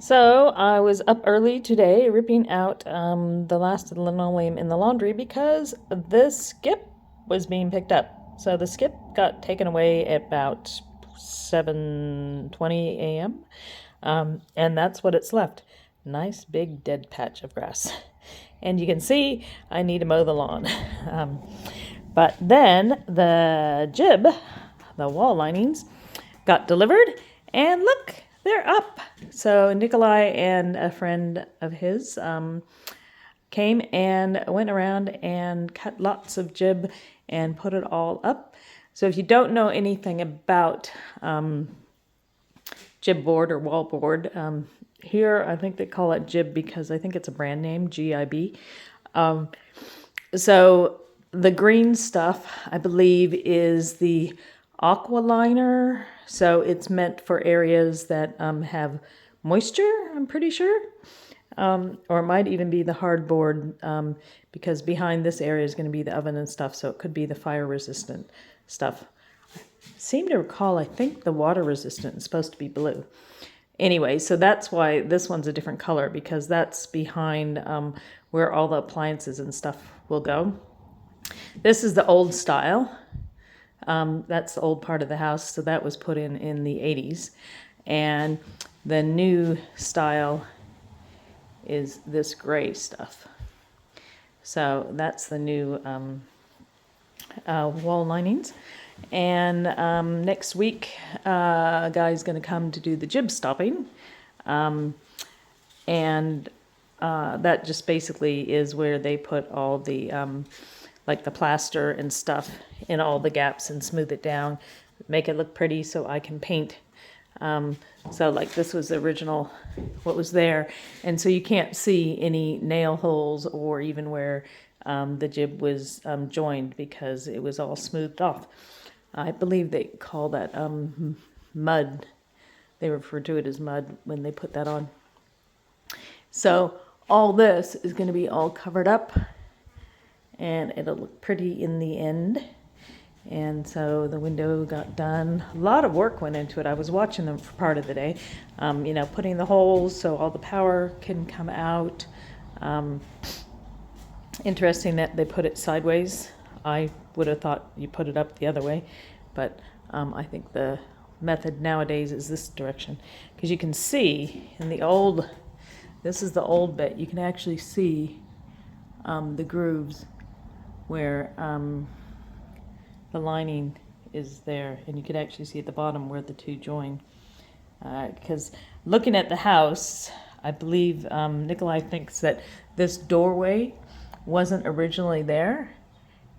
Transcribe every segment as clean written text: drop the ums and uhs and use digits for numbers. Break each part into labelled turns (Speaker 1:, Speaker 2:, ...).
Speaker 1: So I was up early today ripping out the last of the linoleum in the laundry because the skip was being picked up. So the skip got taken away at about 7:20 a.m. And that's what it's left. Nice big dead patch of grass. And you can see I need to mow the lawn. But then the GIB, the wall linings, got delivered, and look, they're up. So Neculai and a friend of his came and went around and cut lots of GIB and put it all up. So if you don't know anything about GIB board or wall board, here I think they call it GIB because I think it's a brand name, GIB. So the green stuff, I believe, is the aqua liner. So it's meant for areas that have moisture, I'm pretty sure. Or it might even be the hardboard, because behind this area is going to be the oven and stuff, so it could be the fire resistant stuff. I seem to recall, I think the water resistant is supposed to be blue. Anyway, so that's why this one's a different color, because that's behind where all the appliances and stuff will go. This is the old style. That's the old part of the house, so that was put in the 80s. And the new style is this gray stuff. So that's the new wall linings. And next week, a guy's going to come to do the GIB stopping. And that just basically is where they put all the like the plaster and stuff in all the gaps and smooth it down, make it look pretty so I can paint. So like this was the original, what was there. And so you can't see any nail holes or even where the GIB was joined because it was all smoothed off. I believe they call that mud. They refer to it as mud when they put that on. So all this is going to be all covered up, and it'll look pretty in the end. And so the window got done. A lot of work went into it. I was watching them for part of the day, putting the holes so all the power can come out. Interesting that they put it sideways. I would have thought you put it up the other way, but I think the method nowadays is this direction, because you can see in the old, this is the old bit, you can actually see the grooves where the lining is there, and you could actually see at the bottom where the two join. Because looking at the house, I believe Neculai thinks that this doorway wasn't originally there,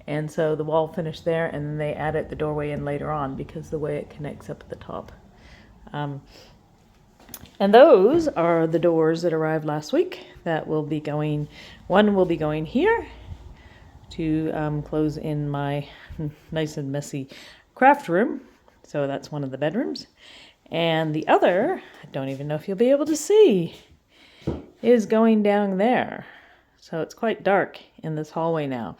Speaker 1: and so the wall finished there, and then they added the doorway in later on because the way it connects up at the top. And those are the doors that arrived last week that will be going, one will be going here to close in my nice and messy craft room. So that's one of the bedrooms. And the other, I don't even know if you'll be able to see, is going down there. So it's quite dark in this hallway now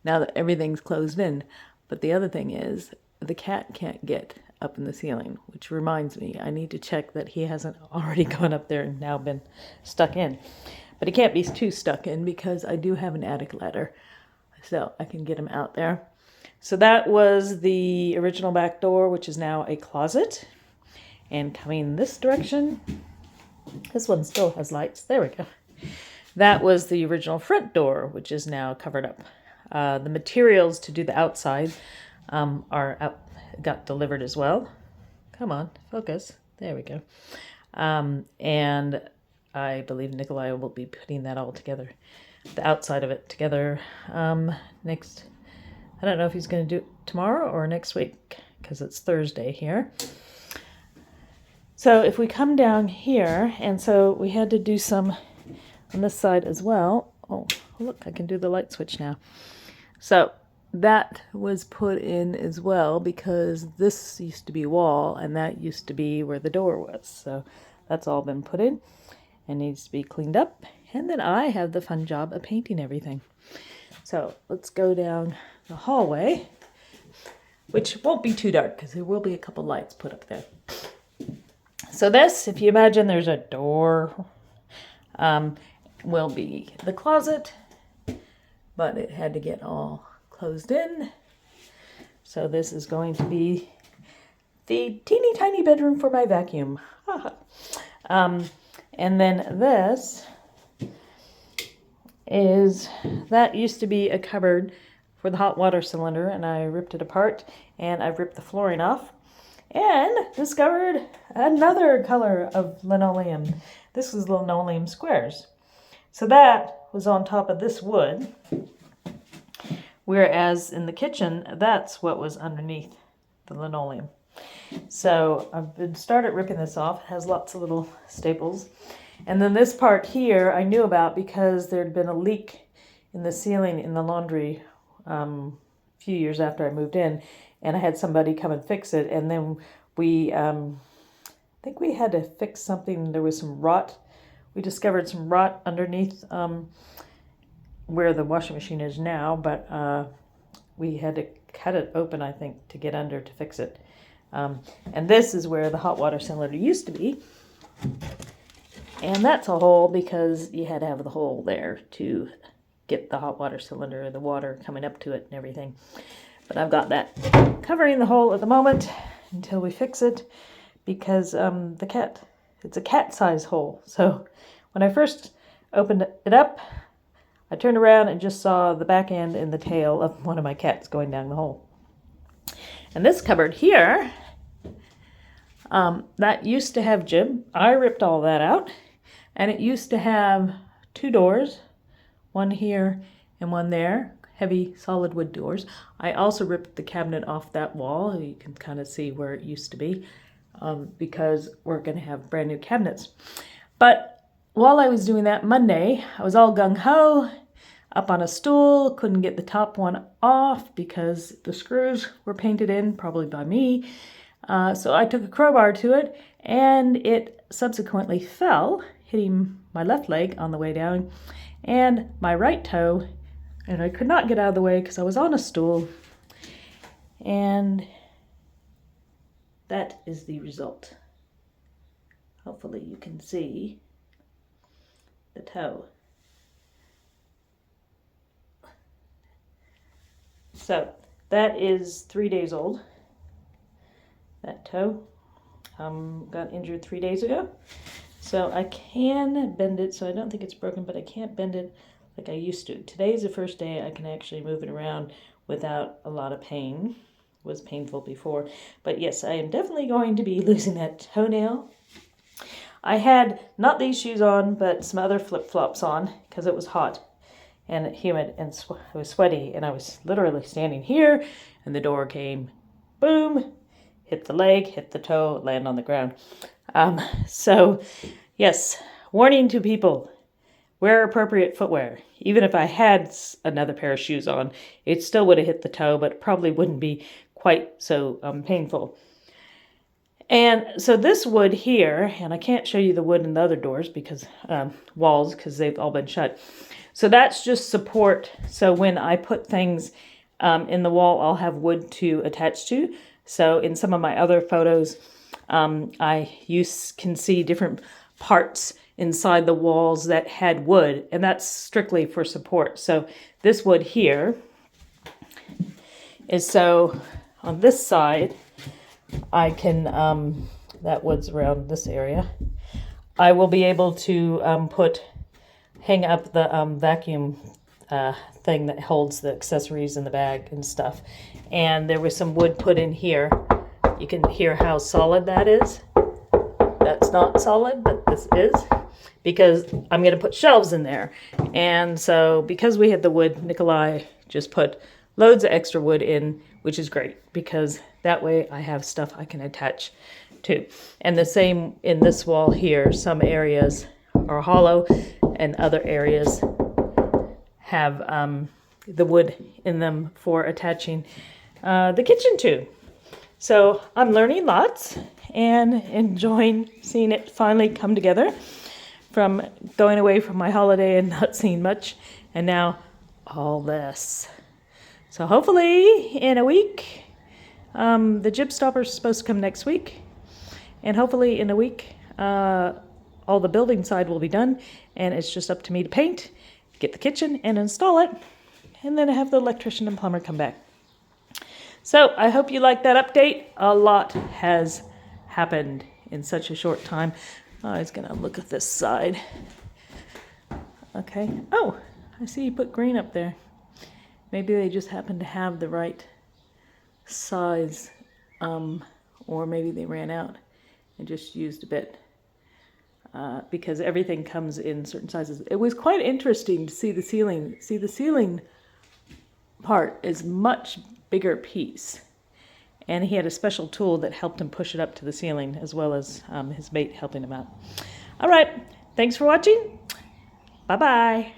Speaker 1: that everything's closed in. But the other thing is, the cat can't get up in the ceiling, which reminds me, I need to check that he hasn't already gone up there and now been stuck in. But he can't be too stuck in because I do have an attic ladder, so I can get him out there. So that was the original back door, which is now a closet. And coming this direction, this one still has lights. There we go. That was the original front door, which is now covered up. The materials to do the outside got delivered as well. Come on, focus. There we go. And I believe Neculai will be putting that all together, the outside of it together next. I don't know if he's going to do it tomorrow or next week because it's Thursday here. So if we come down here, and so we had to do some on this side as well. Oh, look, I can do the light switch now. So that was put in as well because this used to be wall and that used to be where the door was. So that's all been put in and needs to be cleaned up. And then I have the fun job of painting everything. So let's go down the hallway, which won't be too dark because there will be a couple lights put up there. So this, if you imagine there's a door, will be the closet, but it had to get all closed in. So this is going to be the teeny tiny bedroom for my vacuum. And then this that used to be a cupboard for the hot water cylinder, and I ripped it apart, and I've ripped the flooring off and discovered another color of linoleum. This is linoleum squares. So that was on top of this wood, whereas in the kitchen, that's what was underneath the linoleum. So I've started ripping this off. It has lots of little staples. And then this part here I knew about because there'd been a leak in the ceiling in the laundry a few years after I moved in, and I had somebody come and fix it. And then we, I think we had to fix something. There was some rot. We discovered some rot underneath where the washing machine is now, but we had to cut it open, I think, to get under to fix it. And this is where the hot water cylinder used to be. And that's a hole because you had to have the hole there to get the hot water cylinder, the water coming up to it and everything. But I've got that covering the hole at the moment until we fix it, because it's a cat-size hole. So when I first opened it up, I turned around and just saw the back end and the tail of one of my cats going down the hole. And this cupboard here, that used to have GIB. I ripped all that out, and it used to have two doors, one here and one there, heavy solid wood doors. I also ripped the cabinet off that wall. You can kind of see where it used to be, because we're going to have brand new cabinets. But while I was doing that Monday, I was all gung-ho, up on a stool, couldn't get the top one off because the screws were painted in, probably by me. So I took a crowbar to it, and it subsequently fell, hitting my left leg on the way down and my right toe, and I could not get out of the way because I was on a stool. And that is the result. Hopefully you can see the toe. So that is 3 days old. That toe got injured 3 days ago. So I can bend it, so I don't think it's broken, but I can't bend it like I used to. Today's the first day I can actually move it around without a lot of pain. It was painful before. But yes, I am definitely going to be losing that toenail. I had not these shoes on, but some other flip-flops on because it was hot and humid, and it was sweaty, and I was literally standing here, and the door came, boom, hit the leg, hit the toe, land on the ground. So yes, warning to people, wear appropriate footwear. Even if I had another pair of shoes on, it still would have hit the toe, but it probably wouldn't be quite so painful. And so this wood here, and I can't show you the wood in the other doors because walls, because they've all been shut. So that's just support. So when I put things in the wall, I'll have wood to attach to. So in some of my other photos, can see different parts inside the walls that had wood, and that's strictly for support. So this wood here is so on this side, I can, that wood's around this area, I will be able to hang up the vacuum thing that holds the accessories in the bag and stuff. And there was some wood put in here. You can hear how solid that is. That's not solid, but this is, because I'm going to put shelves in there. And so because we had the wood, Neculai just put loads of extra wood in, which is great because that way I have stuff I can attach to. And the same in this wall here, some areas are hollow and other areas have the wood in them for attaching the kitchen to. So I'm learning lots and enjoying seeing it finally come together from going away from my holiday and not seeing much, and now all this. So hopefully in a week, the GIB stopper is supposed to come next week, And hopefully in a week, all the building side will be done, and it's just up to me to paint, get the kitchen, and install it, and then have the electrician and plumber come back. So I hope you like that update. A lot has happened in such a short time. I was gonna look at this side. Okay. Oh, I see you put green up there. Maybe they just happen to have the right size, or maybe they ran out and just used a bit, because everything comes in certain sizes. It was quite interesting to see the ceiling. See, the ceiling part is much bigger piece, and he had a special tool that helped him push it up to the ceiling, as well as his mate helping him out. All right, thanks for watching. Bye-bye.